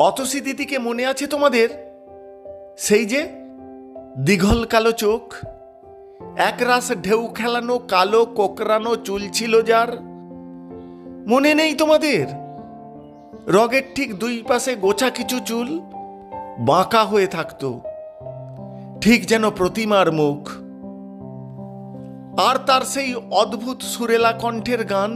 অতসী দিদিকে মনে আছে তোমাদের? সেই যে দীঘল কালো চোখ, একরাশ ঢেউ খেলানো কালো কোকড়ানো চুল ছিল যার। মনে নেই তোমাদের? রগের ঠিক দুই পাশে গোছা কিছু চুল বাঁকা হয়ে থাকতো, ঠিক যেন প্রতিমার মুখ। আর তার সেই অদ্ভুত সুরেলা কণ্ঠের গান,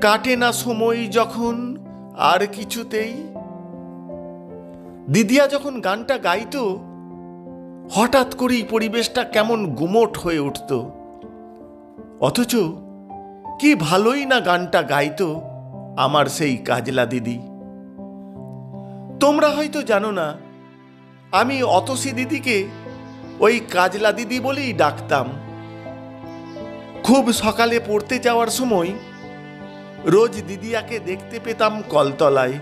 কাটে না সময় যখন আর কিছুতেই। দিদিয়া যখন গানটা গাইতো, হঠাৎ করেই পরিবেশটা কেমন গুমোট হয়ে উঠত। অথচ কি ভালোই না গানটা গাইতো আমার সেই কাজলা দিদি। তোমরা হয়তো জানো না, আমি অতসী দিদিকে ওই কাজলা দিদি বলেই ডাকতাম। খুব সকালে পড়তে যাওয়ার সময় রোজ দিদিয়াকে দেখতে পেতাম কলতলায়।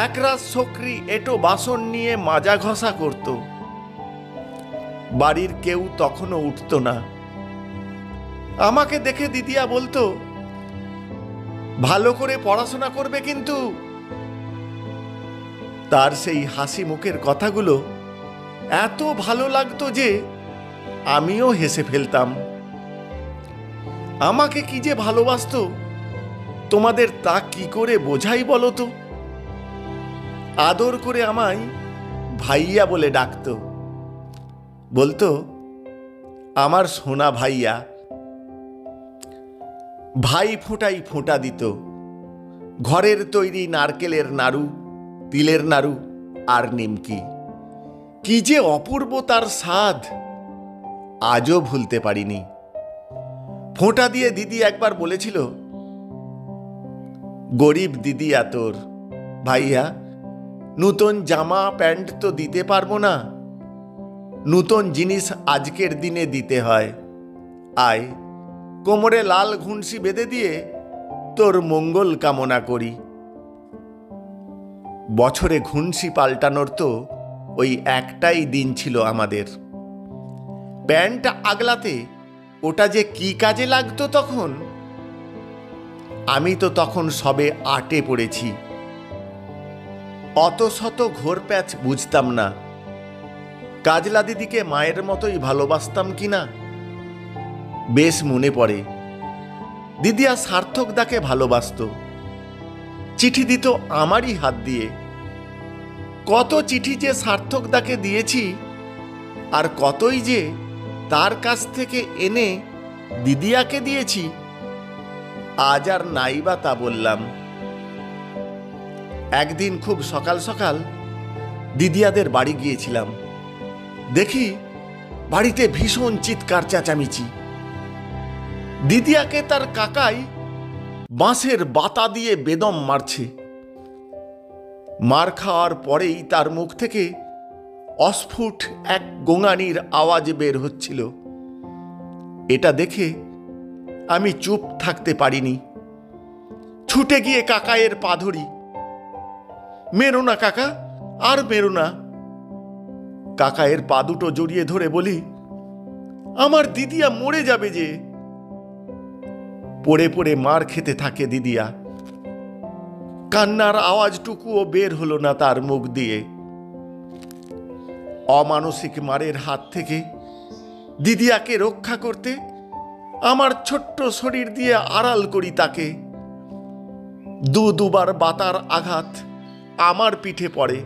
একরাশ সক্রি এটো বাসন নিয়ে মাজা ঘষা করত। বাড়ির কেউ তখনও উঠত না। আমাকে দেখে দিদিয়া বলতো, ভালো করে পড়াশোনা করবে কিন্তু। তার সেই হাসি মুখের কথাগুলো এত ভালো লাগতো যে আমিও হেসে ফেলতাম। আমাকে কি যে ভালোবাসতো তোমাদের তা কি করে বোঝাই বলো তো। আদর করে আমায় ভাইয়া বলে ডাকতো। বলতো, আমার সোনা ভাইয়া। ভাই ফোঁটাই ফোঁটা দিত। ঘরের তৈরি নারকেলের নাড়ু, তিলের নাড়ু আর নিমকি। কি যে অপূর্ব তার স্বাদ, আজও ভুলতে পারিনি। ফোঁটা দিয়ে দিদি একবার বলেছিল, গরিব দিদিয়া তোর, ভাইয়া নূতন জামা প্যান্ট তো দিতে পারবো না, নূতন জিনিস আজকের দিনে দিতে হয়। আয় কোমরে লাল ঘুনসি বেঁধে দিয়ে তোর মঙ্গল কামনা করি। বছরে ঘুনসি পাল্টানোর তো ওই একটাই দিন ছিল আমাদের। প্যান্ট আগলাতে ওটা যে কি কাজে লাগতো তখন। আমি তো তখন সবে 8-এ পড়েছি। অত শত ঘোর প্যাচ বুঝতাম না। কাজলা দিদিকে মায়ের মতোই ভালোবাসতাম কিনা বেশ মনে পড়ে। দিদিয়া সার্থক দাকে ভালোবাসত। চিঠি দিত আমারই হাত দিয়ে। কত চিঠি যে সার্থক দাকে দিয়েছি, আর কতই যে তার কাছ থেকে এনে দিদিয়াকে দিয়েছি, আজ আর নাই বা তা বললাম। একদিন খুব সকাল সকাল দিদিয়াদের বাড়ি গিয়েছিলাম। দেখি বাড়িতে ভীষণ চিৎকার চেঁচামেচি। দিদিয়াকে তার কাকাই বাঁশের বাতা দিয়ে বেদম মারছে। মার খাওয়ার পরেই তার মুখ থেকে অস্ফুট এক গোঙানির আওয়াজ বের হচ্ছিল। এটা দেখে আমি চুপ থাকতে পারিনি। ছুটে গিয়ে কাকায়ের পা ধরি। মেরো না কাকা, আর মেরো না। কাকায়ের পা দুটো জড়িয়ে ধরে বলি, আমার দিদিয়া মরে যাবে যে। পড়ে পড়ে মার খেতে থাকে দিদিয়া। কান্নার আওয়াজটুকুও বের হলো না তার মুখ দিয়ে। অমানসিক মারের হাত থেকে দিদিয়াকে রক্ষা করতে আমার ছোট্ট শরীর দিয়ে আড়াল করি তাকে। দুবার বাতার আঘাত আমার পিঠে পড়ে।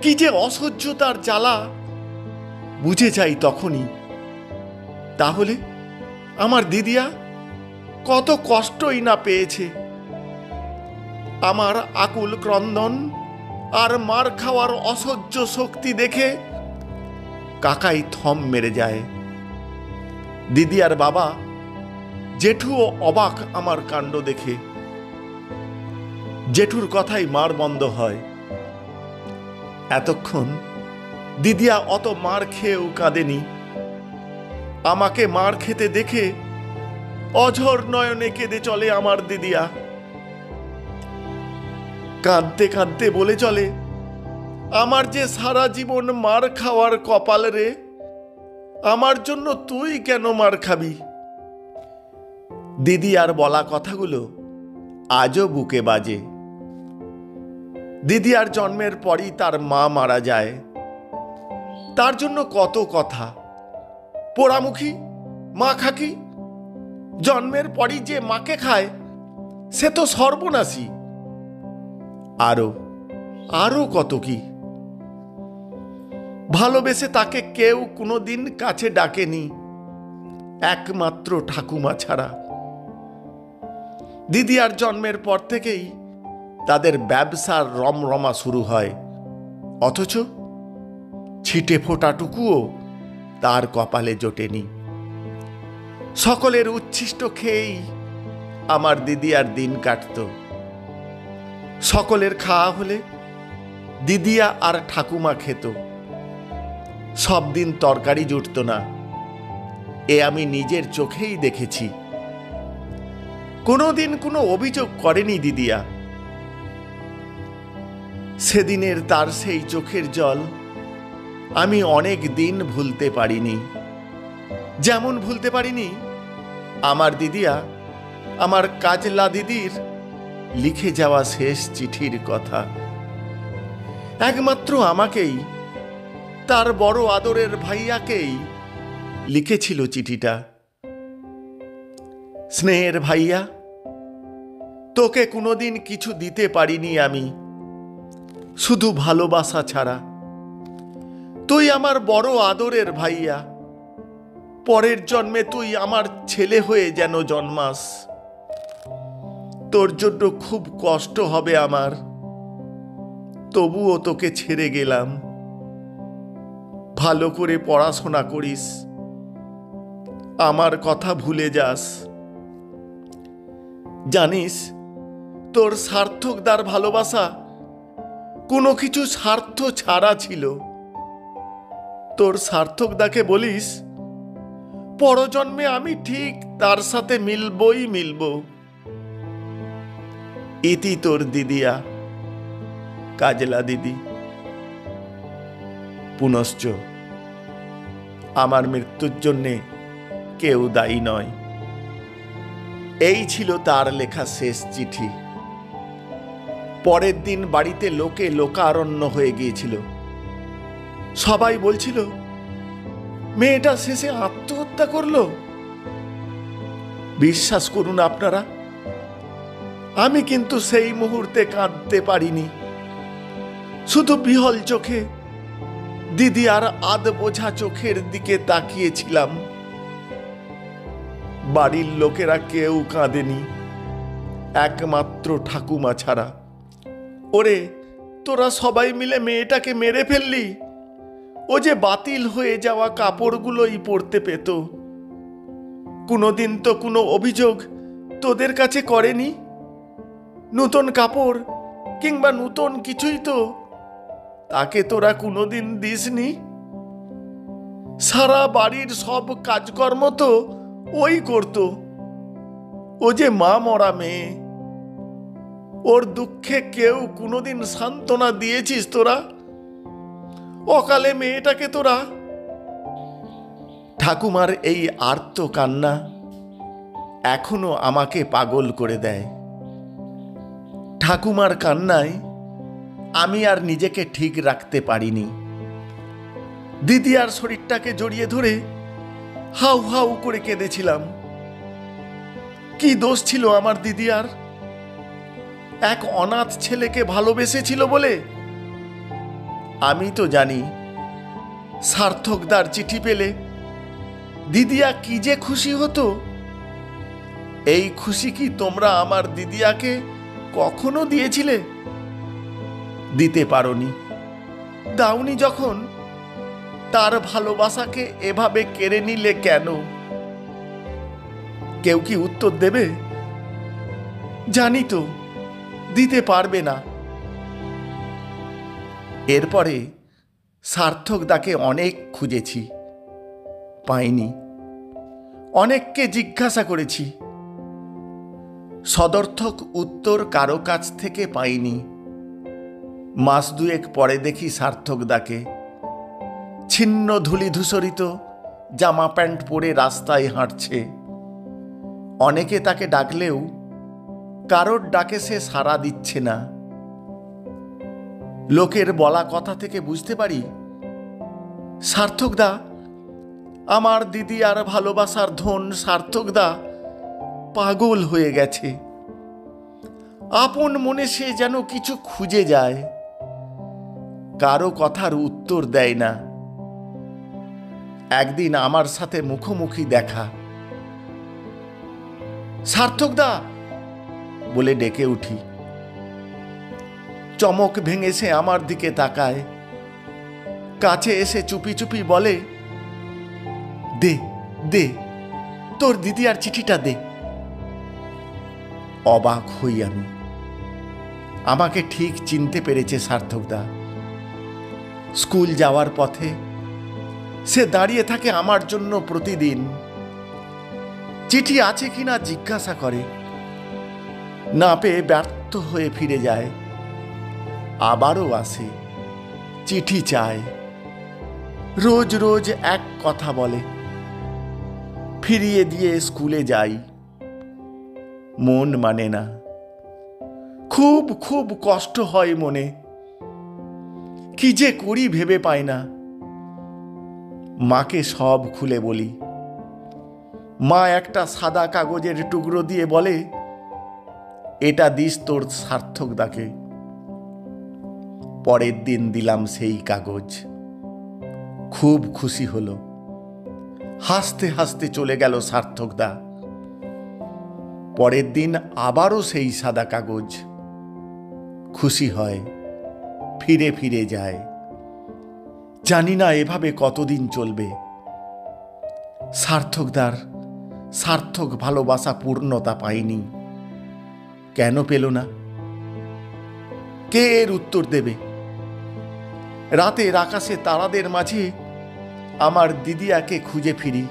কি যে অসহ্য তার জ্বালা বুঝে যাই তখনই। তাহলে আমার দিদিয়া কত কষ্টই না পেয়েছে। আমার আকুল ক্রন্দন আর মার খাওয়ার অসহ্য শক্তি দেখে কাকাই থম মেরে যায়। দিদিয়ার বাবা জেঠুও অবাক আমার কাণ্ড দেখে। জেঠুর কথাই মার বন্ধ হয়। এতক্ষণ দিদিয়া অত মার খেয়েও কাঁদেনি। আমাকে মার খেতে দেখে অঝর নয়নে কেঁদে চলে আমার দিদিয়া। কাঁদতে কাঁদতে বলে চলে, আমার যে সারা জীবন মার খাওয়ার কপাল রে, আমার জন্য তুই কেন মার খাবি। দিদি আর বলা কথাগুলো আজও বুকে বাজে। দিদিয়ার জন্মের পরই তার মা মারা যায়। তার জন্য কত কথা, পোড়ামুখী, মা খাকি। জন্মের পরই যে মাকে খায় সে তো সর্বনাশী। আরো আরো কত কি। ভালোবেসে তাকে কেউ কোনোদিন কাছে ডাকেনি, একমাত্র ঠাকুমা ছাড়া। দিদিয়ার জন্মের পর থেকেই তাদের ব্যবসার রমরমা শুরু হয়, অথচ ছিটে ফোঁটাটুকুও তার কপালে জোটেনি। সকলের উচ্ছিষ্ট খেয়েই আমার দিদিয়ার দিন কাটত। সকলের খাওয়া হলে দিদিয়া আর ঠাকুমা খেত। সব দিন তরকারি জুটত না, এ আমি নিজের চোখেই দেখেছি। কোনোদিন কোনো অভিযোগ করেনি দিদিয়া। সেদিনের তার সেই চোখের জল আমি অনেক দিন ভুলতে পারিনি। যেমন ভুলতে পারিনি আমার দিদিয়া আমার কাজলা দিদির লিখে যাওয়া শেষ চিঠির কথা। একমাত্র আমাকেই, তার বড় আদরের ভাইয়াকেই লিখেছিল চিঠিটা। স্নেহের ভাইয়া, তোকে কোনোদিন কিছু দিতে পারিনি আমি, শুধু ভালোবাসা ছাড়া। তুই আমার বড় আদরের ভাইয়া, পরের জন্মে তুই আমার ছেলে হয়ে যেন জন্মাস। তোর জন্য খুব কষ্ট হবে আমার, তবুও তোকে ছেড়ে গেলাম। ভালো করে পড়াশোনা করিস, আমার কথা ভুলে যাস। জানিস, তোর সার্থকদার ভালোবাসা কোনো কিছু স্বার্থ ছাড়া ছিল। তোর সার্থকদাকে বলিস পরজন্মে আমি ঠিক তার সাথে মিলবই মিলব। ইতি তোর দিদিয়া, কাজলা দিদি। পুনশ্চ আমার মৃত্যুর জন্যে কেউ দায়ী নয়। এই ছিল তার লেখা শেষ চিঠি। পরের দিন বাড়িতে লোকে লোকারণ্য হয়ে গিয়েছিল। সবাই বলছিল, মেয়েটা শেষে আত্মহত্যা করলো। বিশ্বাস করুন আপনারা, আমি কিন্তু সেই মুহূর্তে কাঁদতে পারিনি। শুধু বিহল চোখে দিদি আর আধ বোঝা চোখের দিকে তাকিয়েছিলাম। বাড়ির লোকেরা কেউ কাঁদেনি, একমাত্র ঠাকুমা ছাড়া। ওরে, তোরা সবাই মিলে মেয়েটাকে মেরে ফেললি। ও যে বাতিল হয়ে যাওয়া কাপড়গুলোই পরতে পেত। কোনোদিন তো কোনো অভিযোগ তোদের কাছে করেনি। নূতন কাপড় কিংবা নূতন কিছুই তো তাকে তোরা কোনোদিন দিসনি। সারা বাড়ির সব কাজকর্ম তো ওই করত। ও যে মা মরা মেয়ে, ওর দুঃখে কেউ কোনোদিন সান্ত্বনা দিয়েছিস তোরা? অকালে মেয়েটাকে তোরা। ঠাকুমার এই আর্ত কান্না এখনো আমাকে পাগল করে দেয়। ঠাকুমার কান্নায় আমি আর নিজেকে ঠিক রাখতে পারিনি। দিদি আর শরীরটাকে জড়িয়ে ধরে হাউ হাউ করে কেঁদেছিলাম। কি দোষ ছিল আমার দিদি আর? এক অনাথ ছেলেকে ভালোবেসেছিল বলে? আমি তো জানি সার্থকদার চিঠি পেলে দিদিয়া কি যে খুশি হতো। এই খুশি কি তোমরা আমার দিদিয়াকে কখনো দিয়েছিলে? দিতে পারোনি। দাওনি যখন, তার ভালোবাসাকে এভাবে কেড়ে নিলে কেন? কেউ কি উত্তর দেবে? জানি তো দিতে পারবে না। এরপরে সার্থকদাকে অনেক খুঁজেছি, পাইনি। অনেককে জিজ্ঞাসা করেছি, সদর্থক উত্তর কারো কাছ থেকে পাইনি। মাস দুয়েক পরে দেখি সার্থকদাকে ছিন্ন ধূলিধূসরিত জামা প্যান্ট পরে রাস্তায় হাঁটছে। অনেকে তাকে ডাকলেও কারোর ডাকে সে সাড়া দিচ্ছে না। লোকের বলা কথা থেকে বুঝতে পারি সার্থকদা, আমার দিদি আর ভালোবাসার ধন সার্থকদা পাগল হয়ে গেছে। আপন মনে সে যেন কিছু খুঁজে যায়, কারো কথার উত্তর দেয় না। একদিন আমার সাথে মুখোমুখি দেখা। সার্থকদা বলে ডেকে উঠি। চমক ভেঙে সে আমার দিকে তাকায়, কাছে এসে চুপি চুপি বলে, দে দে, তোর দিদি আর চিঠিটা দে। অবাক হই আমি। আমাকে ঠিক চিনতে পেরেছে সার্থকদা। স্কুল যাওয়ার পথে সে দাঁড়িয়ে থাকে আমার জন্য প্রতিদিন। চিঠি আছে কিনা জিজ্ঞাসা করে, না পেয়ে ব্যর্থ হয়ে ফিরে যায়। আবারও আসে, চিঠি চায়। রোজ রোজ এক কথা বলে, ফিরিয়ে দিয়ে স্কুলে যাই। মন মানে না, খুব খুব কষ্ট হয় মনে। কি যে করি ভেবে পাই না। মাকে সব খুলে বলি। মা একটা সাদা কাগজের টুকরো দিয়ে বলে, এটা দিস তোর সার্থকদাকে। পরের দিন দিলাম সেই কাগজ। খুব খুশি হলো। হাসতে হাসতে চলে গেল সার্থকদা। পরের দিন আবারও সেই সাদা কাগজ। খুশি হয়, ফিরে ফিরে যায়। জানি না এভাবে কতদিন চলবে। সার্থকদার সার্থক ভালোবাসা পূর্ণতা পায়নি। কেন পেল না? কে এর উত্তর দেবে? রাতের আকাশে তারাদের মাঝে আমার দিদিয়াকে খুঁজে ফিরি,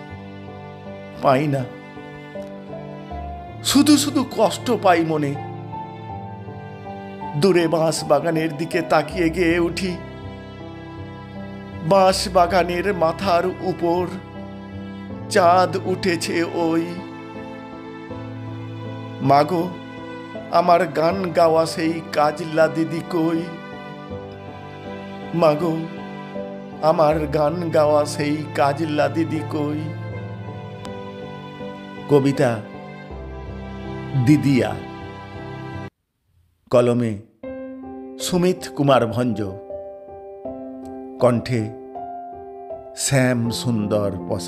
পাই না। শুধু শুধু কষ্ট পাই মনে। দূরে বাঁশ বাগানের দিকে তাকিয়ে গেয়ে উঠি, বাঁশ বাগানের মাথার উপর চাঁদ উঠেছে ওই। মাগো, আমার গান গাওয়া সেই কাজলা দিদি কই? মাগো, আমার গান গাওয়া সেই কাজলা দিদি কই? কবিতা দিদিয়া। কলমে সুমিত কুমার ভঞ্জ, কণ্ঠে শ্যাম সুন্দর পসা।